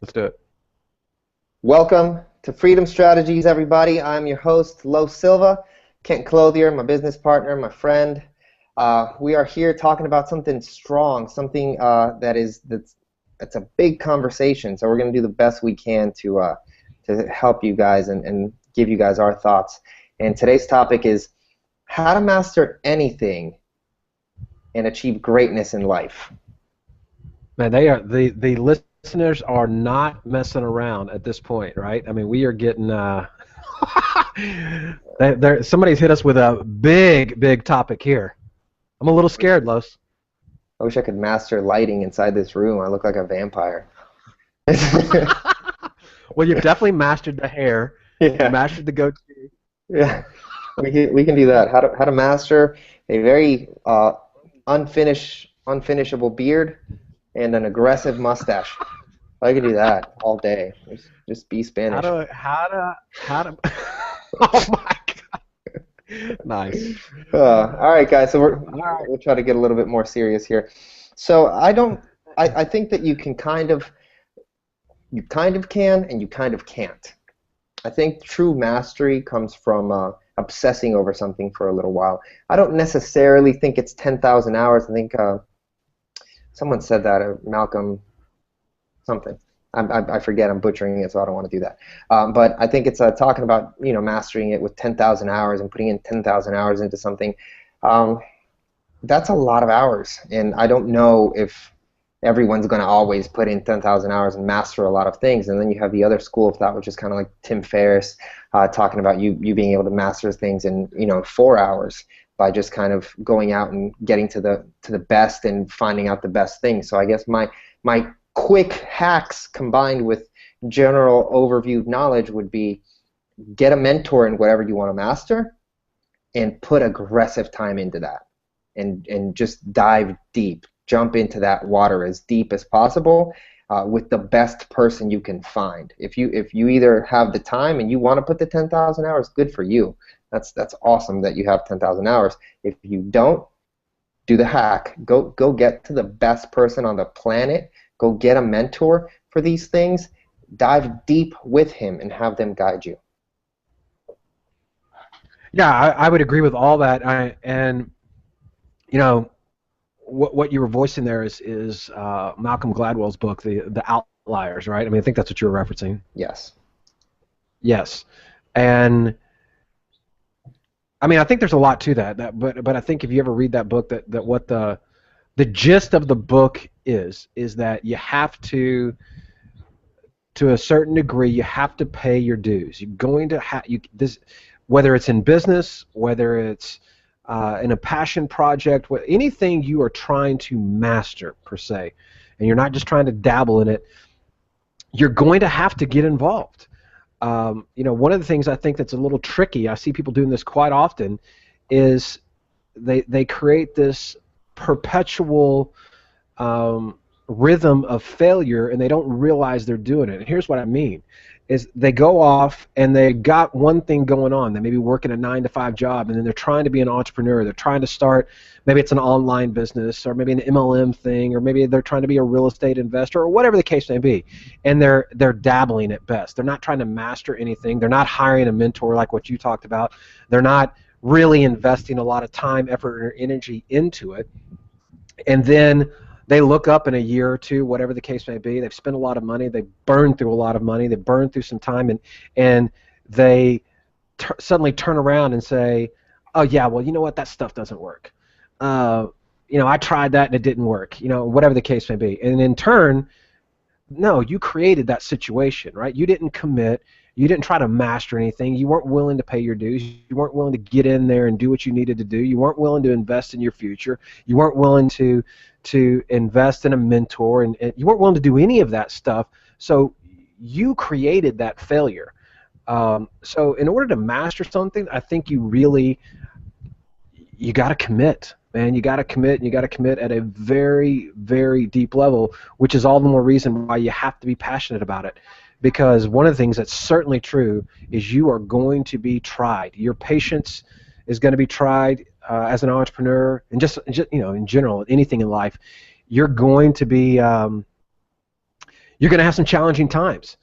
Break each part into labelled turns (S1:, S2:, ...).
S1: Let's do it.
S2: Welcome to Freedom Strategies, everybody. I'm your host, Lo Silva, Kent Clothier, my business partner, my friend. We are here talking about something strong, something that's a big conversation. So we're going to do the best we can to help you guys and give you guys our thoughts. And today's topic is how to master anything and achieve greatness in life.
S1: Man, they are the listeners are not messing around at this point, right? I mean, we are getting somebody's hit us with a big topic here. I'm a little scared, Los.
S2: I wish I could master lighting inside this room. I look like a vampire.
S1: Well, you've definitely mastered the hair.
S2: Yeah.
S1: You mastered the goatee.
S2: Yeah, we can do that. How to master a very unfinishable beard and an aggressive mustache. I can do that all day. Just be Spanish.
S1: How to Oh my God. Nice.
S2: All right, guys. So we'll try to get a little bit more serious here. So I think that you kind of can and you kind of can't. I think true mastery comes from obsessing over something for a little while. I don't necessarily think it's 10,000 hours. I think someone said that, Malcolm something. I forget, I'm butchering it, so I don't want to do that. But I think it's talking about mastering it with 10,000 hours and putting in 10,000 hours into something. That's a lot of hours, and I don't know if everyone's going to always put in 10,000 hours and master a lot of things. And then you have the other school of thought, which is kind of like Tim Ferriss talking about you being able to master things in 4 hours by just kind of going out and getting to the best and finding out the best things. So I guess my quick hacks combined with general overview knowledge would be get a mentor in whatever you want to master and put aggressive time into that and just dive deep. Jump into that water as deep as possible with the best person you can find. If you either have the time and you want to put the 10,000 hours, good for you. That's awesome that you have 10,000 hours. If you don't, do the hack. Go get to the best person on the planet. Go get a mentor for these things. Dive deep with him and have them guide you.
S1: Yeah, I would agree with all that. What you were voicing there is Malcolm Gladwell's book, the Outliers, right? I mean, I think that's what you were referencing.
S2: Yes.
S1: Yes, and I mean, I think there's a lot to that. But I think if you ever read that book, that what the gist of the book is that you have to a certain degree, you have to pay your dues. You're going to whether it's in business, whether it's in a passion project, anything you are trying to master per se, and you're not just trying to dabble in it, you're going to have to get involved. One of the things I think that's a little tricky, I see people doing this quite often, is they create this perpetual rhythm of failure, and they don't realize they're doing it. And here's what I mean. Is they go off and they got one thing going on. They may be working a 9-to-5 job, and then they're trying to be an entrepreneur. They're trying to start, maybe it's an online business, or maybe an MLM thing, or maybe they're trying to be a real estate investor, or whatever the case may be. And they're dabbling at best. They're not trying to master anything. They're not hiring a mentor like what you talked about. They're not really investing a lot of time, effort, or energy into it. And then they look up in a year or two, whatever the case may be. They've spent a lot of money. They've burned through a lot of money. They've burned through some time, and they suddenly turn around and say, "Oh yeah, well, you know what? That stuff doesn't work. I tried that and it didn't work. Whatever the case may be." And in turn, no, you created that situation, right? You didn't commit. You didn't try to master anything. You weren't willing to pay your dues. You weren't willing to get in there and do what you needed to do. You weren't willing to invest in your future. You weren't willing to invest in a mentor, and you weren't willing to do any of that stuff. So you created that failure. So in order to master something, I think you got to commit, man. You got to commit, and you got to commit at a very, very deep level, which is all the more reason why you have to be passionate about it. Because one of the things that's certainly true is you are going to be tried. Your patience is going to be tried as an entrepreneur, and just in general, anything in life. You're going to you're going to have some challenging times.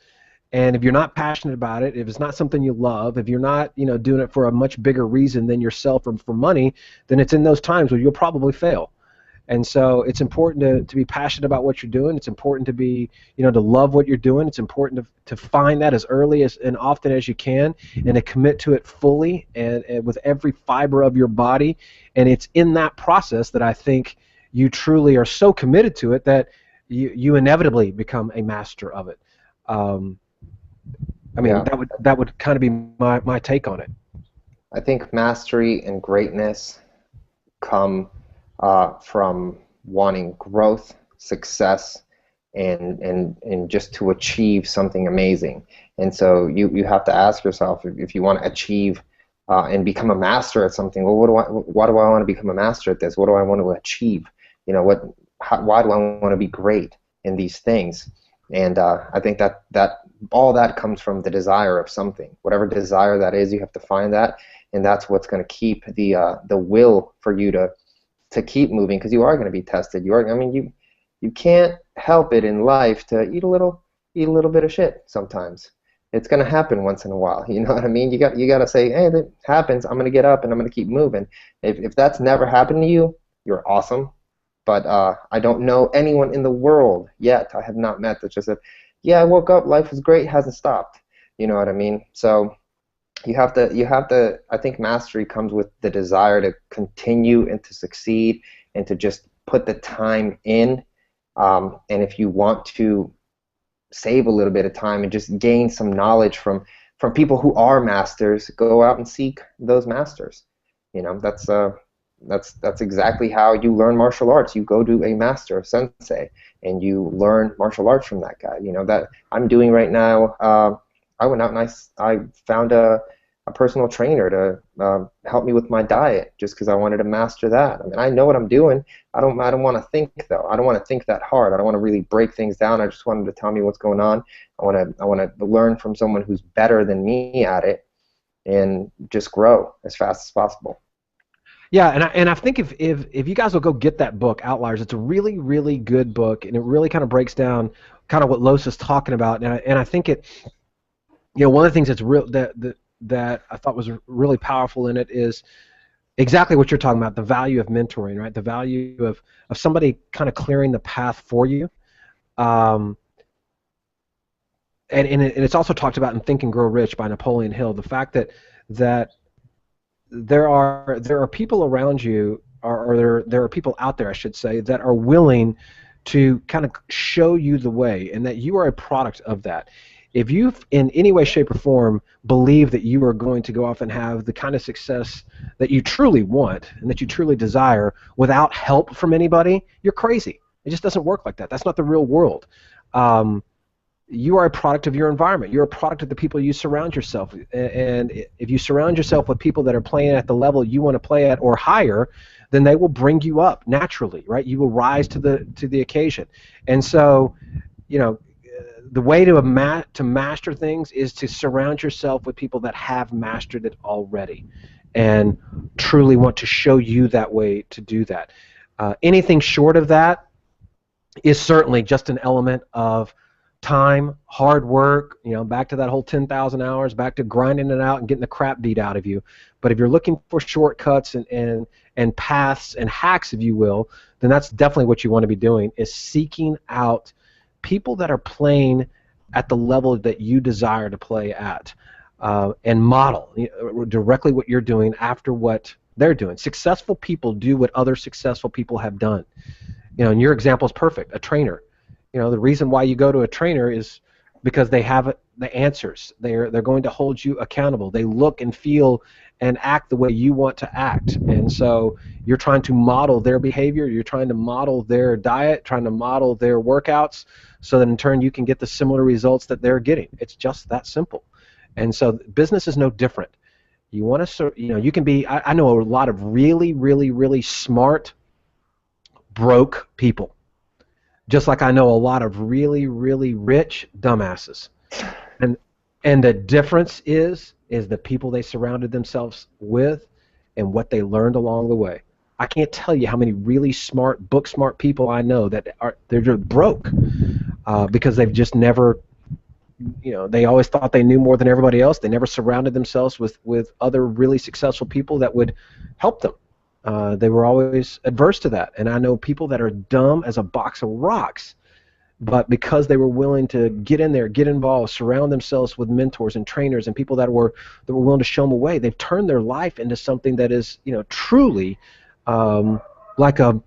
S1: And if you're not passionate about it, if it's not something you love, if you're not, doing it for a much bigger reason than yourself or for money, then it's in those times where you'll probably fail. And so it's important to be passionate about what you're doing. It's important to be, to love what you're doing. It's important to find that as early as and often as you can, and to commit to it fully and with every fiber of your body. And it's in that process that I think you truly are so committed to it that you inevitably become a master of it.
S2: Yeah.
S1: That would kind of be my take on it.
S2: I think mastery and greatness come from wanting growth, success, and just to achieve something amazing. And so you have to ask yourself, if you want to achieve and become a master at something, well, why do I want to become a master at this? What do I want to achieve? Why do I want to be great in these things? And I think that all that comes from the desire of something. Whatever desire that is, you have to find that, and that's what's going to keep the will for you to keep moving, because you are going to be tested. You can't help it in life to eat a little bit of shit sometimes. It's going to happen once in a while. You know what I mean? You got to say, hey, that happens. I'm going to get up and I'm going to keep moving. If that's never happened to you, you're awesome. But I don't know anyone in the world yet, I have not met, that just said, yeah, I woke up, life was great, hasn't stopped. You know what I mean? So you have to, I think mastery comes with the desire to continue and to succeed and to just put the time in. And if you want to save a little bit of time and just gain some knowledge from people who are masters, go out and seek those masters. That's exactly how you learn martial arts. You go to a master, a sensei, and you learn martial arts from that guy. That I'm doing right now. I went out and I found a personal trainer to help me with my diet, just because I wanted to master that. I know what I'm doing. I don't want to think, though. I don't want to think that hard. I don't want to really break things down. I just want him to tell me what's going on. I want to learn from someone who's better than me at it, and just grow as fast as possible.
S1: Yeah, and I think if you guys will go get that book, Outliers, it's a really, really good book, and it really kind of breaks down kind of what Los is talking about. And I think it, one of the things that's real that I thought was really powerful in it is exactly what you're talking about, the value of mentoring, right? The value of somebody kind of clearing the path for you. And it's also talked about in Think and Grow Rich by Napoleon Hill, the fact that there are people around you, or there are people out there, I should say, that are willing to kind of show you the way, and that you are a product of that. If you, in any way, shape, or form, believe that you are going to go off and have the kind of success that you truly want and that you truly desire without help from anybody, you're crazy. It just doesn't work like that. That's not the real world. You are a product of your environment. You're a product of the people you surround yourself with. And if you surround yourself with people that are playing at the level you want to play at or higher, then they will bring you up naturally, right? You will rise to the occasion. And so, the way to master things is to surround yourself with people that have mastered it already and truly want to show you that way to do that. Anything short of that is certainly just an element of time, hard work, back to that whole 10,000 hours, back to grinding it out and getting the crap beat out of you. But if you're looking for shortcuts and paths and hacks, if you will, then that's definitely what you want to be doing, is seeking out people that are playing at the level that you desire to play at, and model directly what you're doing after what they're doing. Successful people do what other successful people have done. And your example is perfect, a trainer. The reason why you go to a trainer is because they have the answers. They're going to hold you accountable. They look and feel and act the way you want to act. And so you're trying to model their behavior. You're trying to model their diet, trying to model their workouts, so that in turn you can get the similar results that they're getting. It's just that simple. And so business is no different. You want to, you can be. I know a lot of really, really, really smart, broke people. Just like I know a lot of really, really rich dumbasses. And the difference is the people they surrounded themselves with and what they learned along the way. I can't tell you how many really smart, book smart people I know that they're just broke. because they've just never, they always thought they knew more than everybody else. They never surrounded themselves with other really successful people that would help them. They were always adverse to that. And I know people that are dumb as a box of rocks, but because they were willing to get in there, get involved, surround themselves with mentors and trainers and people that were willing to show them a way, they've turned their life into something that is, truly like a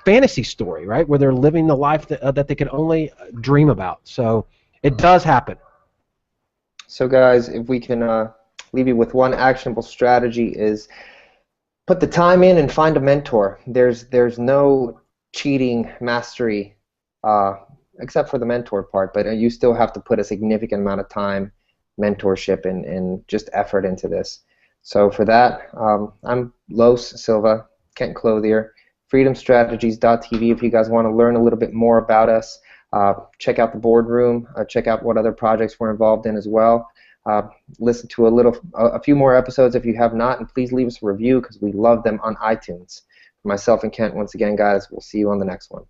S1: fantasy story, right? Where they're living the life that they can only dream about. So it does happen.
S2: So guys, if we can leave you with one actionable strategy, is put the time in and find a mentor. There's no cheating mastery except for the mentor part, but you still have to put a significant amount of time, mentorship, and just effort into this. So for that, I'm Los Silva, Kent Clothier, freedomstrategies.tv. If you guys want to learn a little bit more about us, check out the boardroom, check out what other projects we're involved in as well. Listen to a few more episodes if you have not, and please leave us a review because we love them on iTunes. For myself and Kent, once again, guys, we'll see you on the next one.